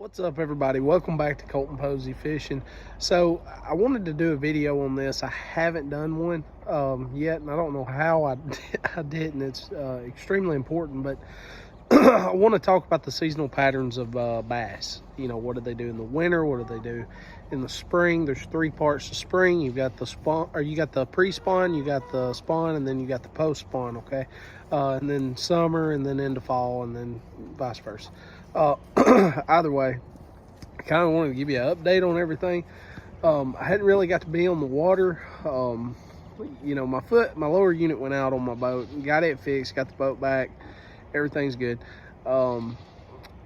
What's up, everybody? Welcome back to Colton Posey Fishing. So I wanted to do a video on this. I haven't done one yet, and I don't know how I didn't. It's extremely important, but I want to talk about the seasonal patterns of bass. You know, what do they do in the winter? What do they do in the spring? There's three parts to spring. You've got the spawn, or you got the pre-spawn, you got the spawn, and then you got the post-spawn. Okay, and then summer, and then into fall, and then vice versa. Either way, I kind of wanted to give you an update on everything. I hadn't really got to be on the water. You know, my lower unit went out on my boat, got it fixed, got the boat back. Everything's good. Not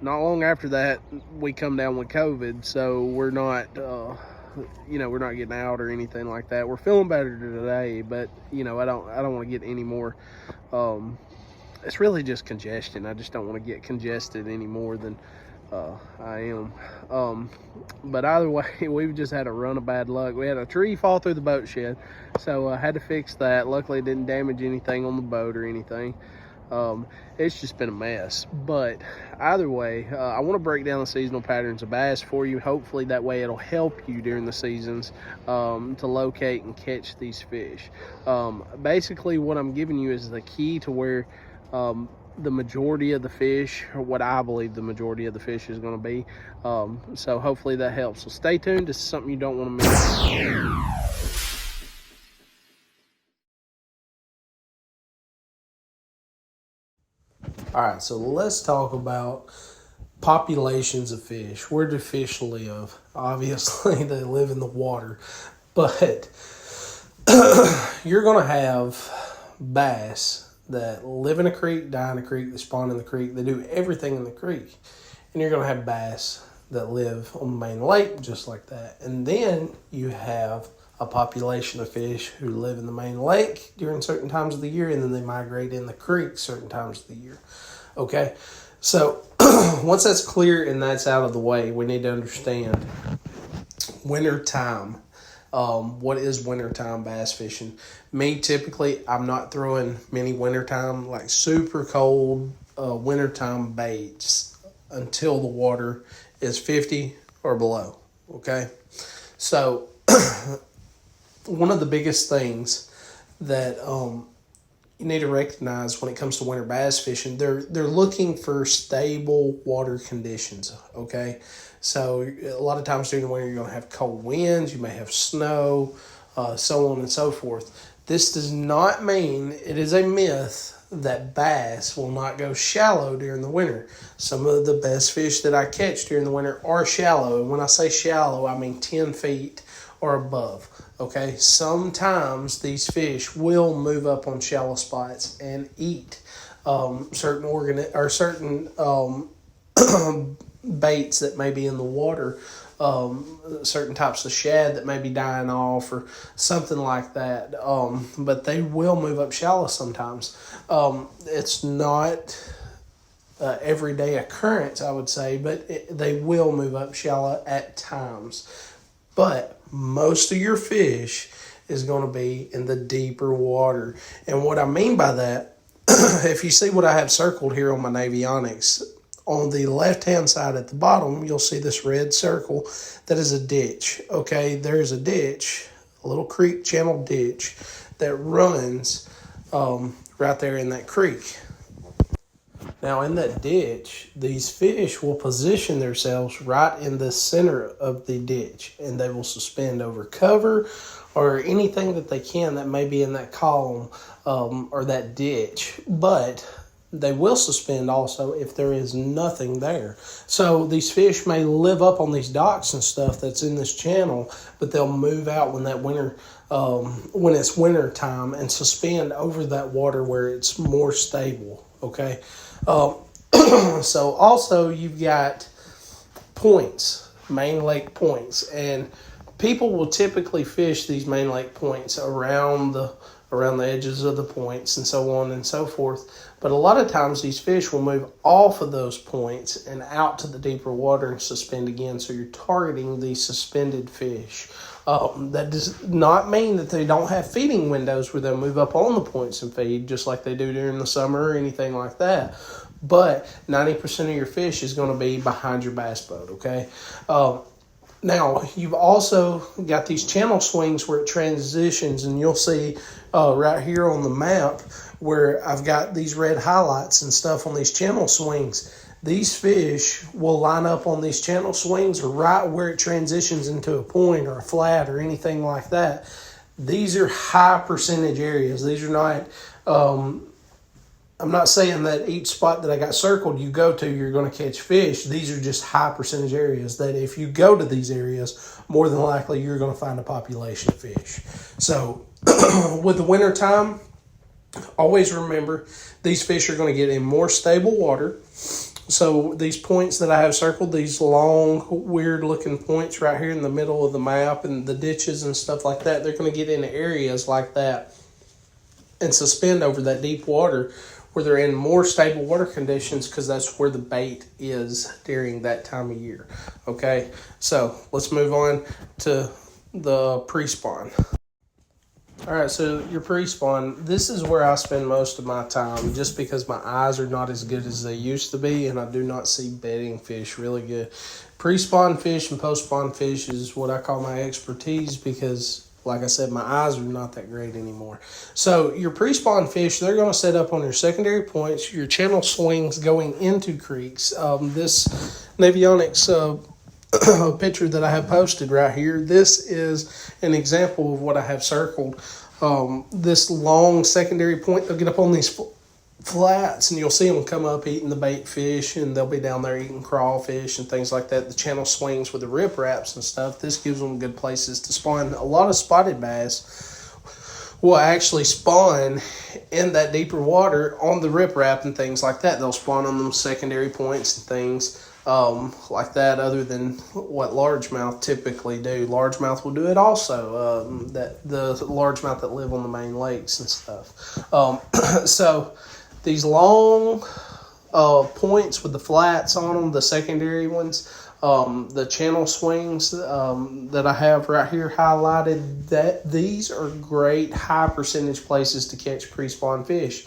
long after that, we come down with COVID, so we're not, you know, we're not getting out or anything like that. We're feeling better today, but you know, I don't want to get any more. It's really just congestion. I just don't want to get congested any more than I am. But either way, we've just had a run of bad luck. We had a tree fall through the boat shed, so I had to fix that. Luckily, it didn't damage anything on the boat or anything. It's just been a mess. But either way, I want to break down the seasonal patterns of bass for you. Hopefully that way it'll help you during the seasons to locate and catch these fish. Basically what I'm giving you is the key to where the majority of the fish, or what I believe the majority of the fish is going to be. So hopefully that helps. So stay tuned. This is something you don't want to miss. All right, so let's talk about populations of fish. Where do fish live? Obviously, they live in the water, but you're going to have bass that live in a creek, die in a creek, they spawn in the creek, they do everything in the creek. And you're going to have bass that live on the main lake just like that. And then you have a population of fish who live in the main lake during certain times of the year, and then they migrate in the creek certain times of the year. Okay, so once that's clear and that's out of the way, we need to understand winter time. What is wintertime bass fishing? Me, typically, I'm not throwing many wintertime, like super cold wintertime baits until the water is 50 or below, okay? So one of the biggest things that you need to recognize when it comes to winter bass fishing, they're looking for stable water conditions, okay? So a lot of times during the winter, you're going to have cold winds, you may have snow, so on and so forth. This does not mean, it is a myth, that bass will not go shallow during the winter. Some of the best fish that I catch during the winter are shallow. And when I say shallow, I mean 10 feet or above. Okay, sometimes these fish will move up on shallow spots and eat certain baits that may be in the water, certain types of shad that may be dying off or something like that. But they will move up shallow sometimes. It's not everyday occurrence, I would say, but they will move up shallow at times. But most of your fish is going to be in the deeper water. And what I mean by that, if you see what I have circled here on my Navionics, on the left-hand side at the bottom, you'll see this red circle. That is a ditch, okay? There's a ditch, a little creek channel ditch that runs right there in that creek. Now, in that ditch, these fish will position themselves right in the center of the ditch, and they will suspend over cover or anything that they can that may be in that column or that ditch. But they will suspend also if there is nothing there. So these fish may live up on these docks and stuff that's in this channel, but they'll move out when that winter, when it's winter time, and suspend over that water where it's more stable. Okay. So also you've got points, main lake points, and people will typically fish these main lake points around the edges of the points and so on and so forth. But a lot of times these fish will move off of those points and out to the deeper water and suspend again. So you're targeting these suspended fish. That does not mean that they don't have feeding windows where they'll move up on the points and feed just like they do during the summer or anything like that. but 90% of your fish is going to be behind your bass boat, okay? Now, you've also got these channel swings where it transitions, and you'll see right here on the map where I've got these red highlights and stuff on these channel swings. These fish will line up on these channel swings or right where it transitions into a point or a flat or anything like that. These are high percentage areas. These are not, I'm not saying that each spot that I got circled you go to, you're going to catch fish. These are just high percentage areas that if you go to these areas, more than likely you're going to find a population of fish. So with the winter time, always remember these fish are going to get in more stable water. So these points that I have circled, these long, weird looking points right here in the middle of the map and the ditches and stuff like that, they're going to get into areas like that and suspend over that deep water where they're in more stable water conditions, because that's where the bait is during that time of year. Okay, so let's move on to the pre-spawn. All right, so your pre-spawn, this is where I spend most of my time just because my eyes are not as good as they used to be and I do not see bedding fish really good. Pre-spawn fish and post-spawn fish is what I call my expertise because, like I said, my eyes are not that great anymore. So your pre-spawn fish, they're going to set up on your secondary points, your channel swings going into creeks. This Navionics picture that I have posted right here, this is an example of what I have circled. This long secondary point, they'll get up on these flats and you'll see them come up eating the bait fish, and they'll be down there eating crawfish and things like that. The channel swings with the ripraps and stuff, this gives them good places to spawn. A lot of spotted bass will actually spawn in that deeper water on the riprap and things like that. They'll spawn on them secondary points and things like that, other than what largemouth typically do. Largemouth will do it also, that the largemouth that live on the main lakes and stuff. So these long points with the flats on them, the secondary ones, the channel swings that I have right here highlighted, that these are great high percentage places to catch pre-spawn fish.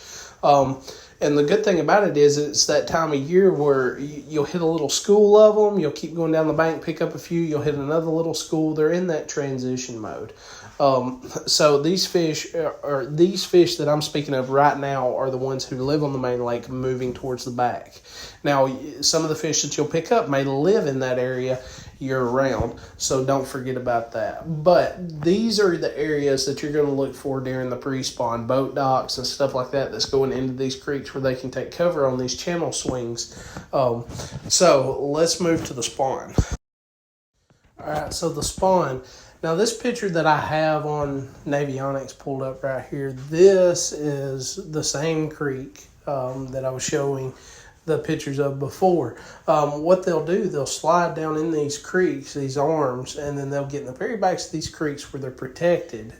And the good thing about it is it's that time of year where you'll hit a little school of them. You'll keep going down the bank, pick up a few. You'll hit another little school. They're in that transition mode. So these fish that I'm speaking of right now are the ones who live on the main lake moving towards the back. Now, some of the fish that you'll pick up may live in that area year-round, so don't forget about that. But these are the areas that you're going to look for during the pre-spawn, boat docks and stuff like that that's going into these creeks where they can take cover on these channel swings. So let's move to the spawn. All right, so the spawn. Now this picture that I have on Navionics pulled up right here, this is the same creek that I was showing the pictures of before. What they'll do, they'll slide down in these creeks, these arms, and then they'll get in the very backs of these creeks where they're protected.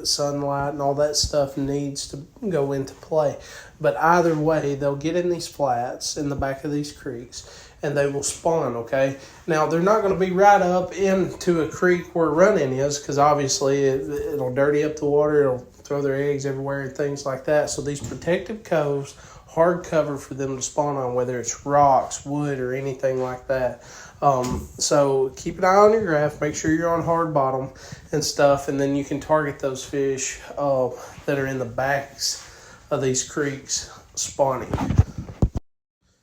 Sunlight and all that stuff needs to go into play. But either way, they'll get in these flats in the back of these creeks and they will spawn, okay? Now, they're not going to be right up into a creek where running is, because obviously it'll dirty up the water, it'll throw their eggs everywhere and things like that. So these protective coves, hard cover for them to spawn on, whether it's rocks, wood, or anything like that. So keep an eye on your graph, make sure you're on hard bottom and stuff, and then you can target those fish that are in the backs of these creeks spawning.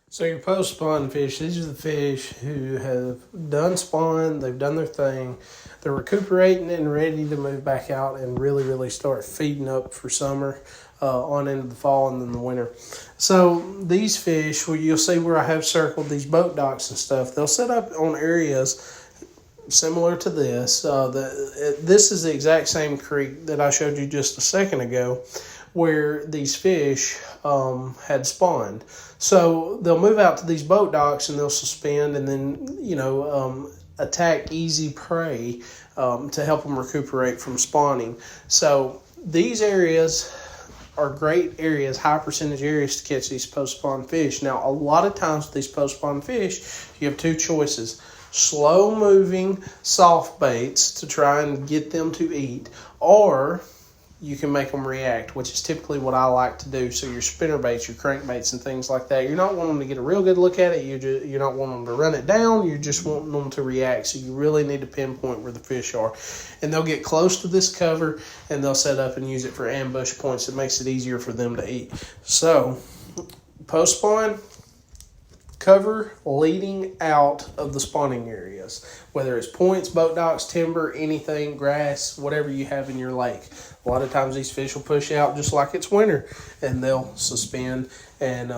So your post-spawn fish, these are the fish who have done spawn, they've done their thing, they're recuperating and ready to move back out and really start feeding up for summer on into the fall and then the winter. So these fish, well, you'll see where I have circled these boat docks and stuff, they'll set up on areas similar to this. This is the exact same creek that I showed you just a second ago where these fish had spawned. So they'll move out to these boat docks and they'll suspend and then, attack easy prey to help them recuperate from spawning. So these areas are great areas, high percentage areas to catch these post-spawn fish. Now, a lot of times with these post-spawn fish, you have two choices. Slow moving soft baits to try and get them to eat, or you can make them react, which is typically what I like to do. So your spinner baits, your crankbaits, and things like that, you're not wanting them to get a real good look at it. You're not wanting them to run it down. You're just wanting them to react. So you really need to pinpoint where the fish are. And they'll get close to this cover, and they'll set up and use it for ambush points. It makes it easier for them to eat. So post spawn, cover leading out of the spawning areas, whether it's points, boat docks, timber, anything, grass, whatever you have in your lake. A lot of times these fish will push out just like it's winter, and they'll suspend and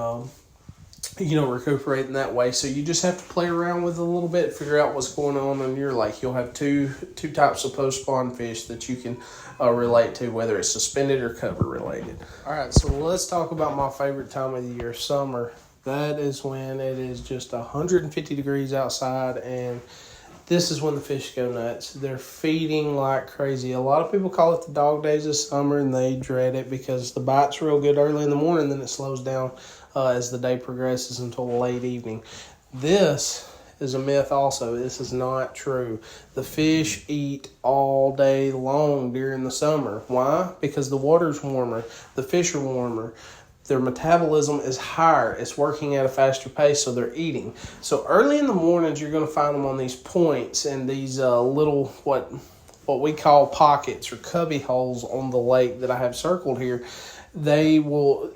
recuperate in that way. So you just have to play around with it a little bit, figure out what's going on in your lake. You'll have two types of post spawn fish that you can relate to, whether it's suspended or cover related. All right, so let's talk about my favorite time of the year, summer. That is when it is just 150 degrees outside, and this is when the fish go nuts. They're feeding like crazy. A lot of people call it the dog days of summer, and they dread it because the bite's real good early in the morning, then it slows down as the day progresses until late evening. This is a myth also. This is not true. The fish eat all day long during the summer. Why? Because the water's warmer. The fish are warmer. Their metabolism is higher. It's working at a faster pace, so they're eating. So early in the mornings, you're going to find them on these points and these little, what we call pockets or cubby holes on the lake that I have circled here. They will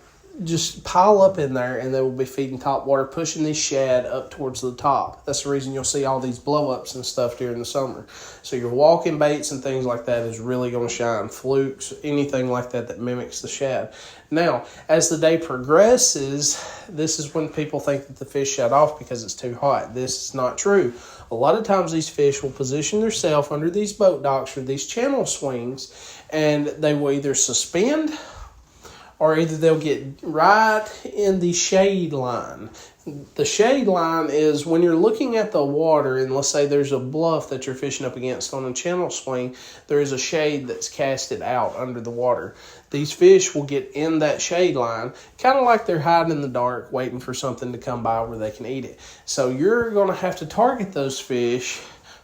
just pile up in there, and they will be feeding top water, pushing these shad up towards the top. That's the reason you'll see all these blow-ups and stuff during the summer. So your walking baits and things like that is really going to shine. Flukes, anything like that mimics the shad. Now, as the day progresses, this is when people think that the fish shut off because it's too hot. This is not true. A lot of times these fish will position themselves under these boat docks or these channel swings, and they will either suspend or either they'll get right in the shade line. The shade line is when you're looking at the water, and let's say there's a bluff that you're fishing up against on a channel swing, there is a shade that's casted out under the water. These fish will get in that shade line, kind of like they're hiding in the dark, waiting for something to come by where they can eat it. So you're going to have to target those fish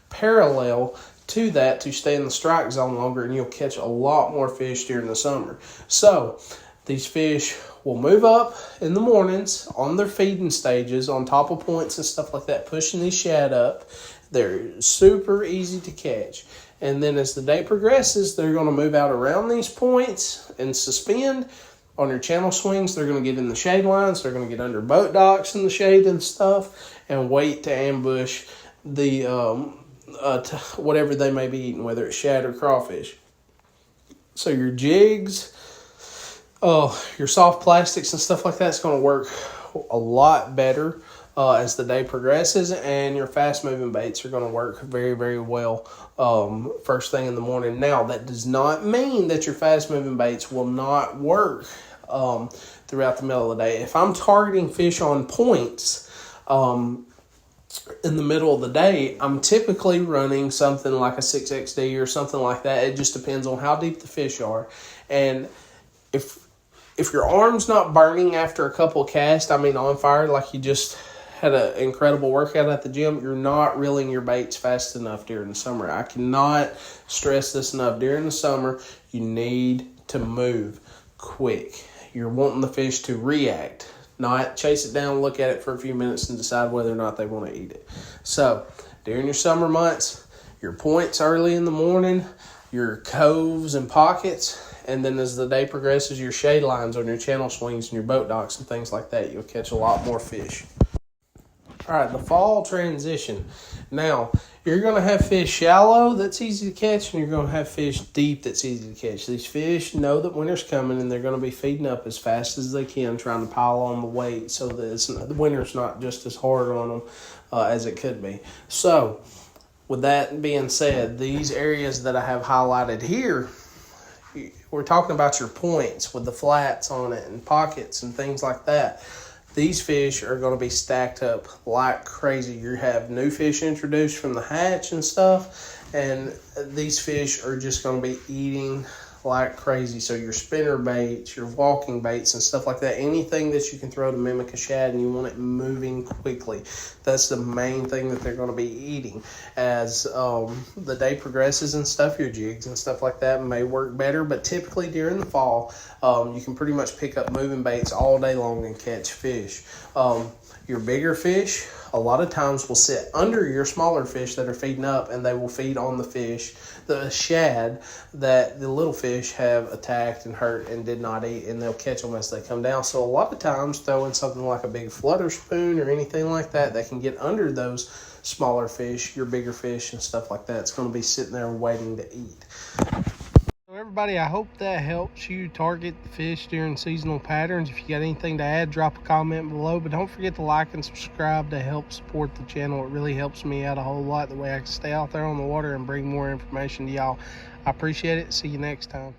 parallel to that to stay in the strike zone longer, and you'll catch a lot more fish during the summer. So these fish will move up in the mornings on their feeding stages, on top of points and stuff like that, pushing these shad up. They're super easy to catch. And then as the day progresses, they're going to move out around these points and suspend. On your channel swings, they're going to get in the shade lines. They're going to get under boat docks in the shade and stuff and wait to ambush the whatever they may be eating, whether it's shad or crawfish. So your jigs, your soft plastics and stuff like that is going to work a lot better as the day progresses, and your fast-moving baits are going to work very, very well first thing in the morning. Now, that does not mean that your fast-moving baits will not work throughout the middle of the day. If I'm targeting fish on points in the middle of the day, I'm typically running something like a 6XD or something like that. It just depends on how deep the fish are. And if your arm's not burning after a couple of casts, on fire, like you just had an incredible workout at the gym, you're not reeling your baits fast enough during the summer. I cannot stress this enough. During the summer, you need to move quick. You're wanting the fish to react, not chase it down, look at it for a few minutes, and decide whether or not they want to eat it. So, during your summer months, your points early in the morning, your coves and pockets, and then as the day progresses, your shade lines on your channel swings and your boat docks and things like that, you'll catch a lot more fish. All right, the fall transition. Now, you're going to have fish shallow that's easy to catch, and you're going to have fish deep that's easy to catch. These fish know that winter's coming, and they're going to be feeding up as fast as they can, trying to pile on the weight so that the winter's not just as hard on them as it could be. So, with that being said, these areas that I have highlighted here, we're talking about your points with the flats on it and pockets and things like that. These fish are going to be stacked up like crazy. You have new fish introduced from the hatch and stuff, and these fish are just going to be eating like crazy. So your spinner baits, your walking baits and stuff like that, anything that you can throw to mimic a shad and you want it moving quickly, that's the main thing that they're going to be eating. As the day progresses and stuff, your jigs and stuff like that may work better, but typically during the fall, you can pretty much pick up moving baits all day long and catch fish. Your bigger fish, a lot of times will sit under your smaller fish that are feeding up, and they will feed on the fish, the shad that the little fish have attacked and hurt and did not eat, and they'll catch them as they come down. So a lot of times throwing something like a big flutter spoon or anything like that that can get under those smaller fish, your bigger fish and stuff like that, it's going to be sitting there waiting to eat. Everybody, I hope that helps you target the fish during seasonal patterns. If you got anything to add, drop a comment below, but don't forget to like and subscribe to help support the channel. It really helps me out a whole lot, the way I can stay out there on the water and bring more information to y'all. I appreciate it. See you next time.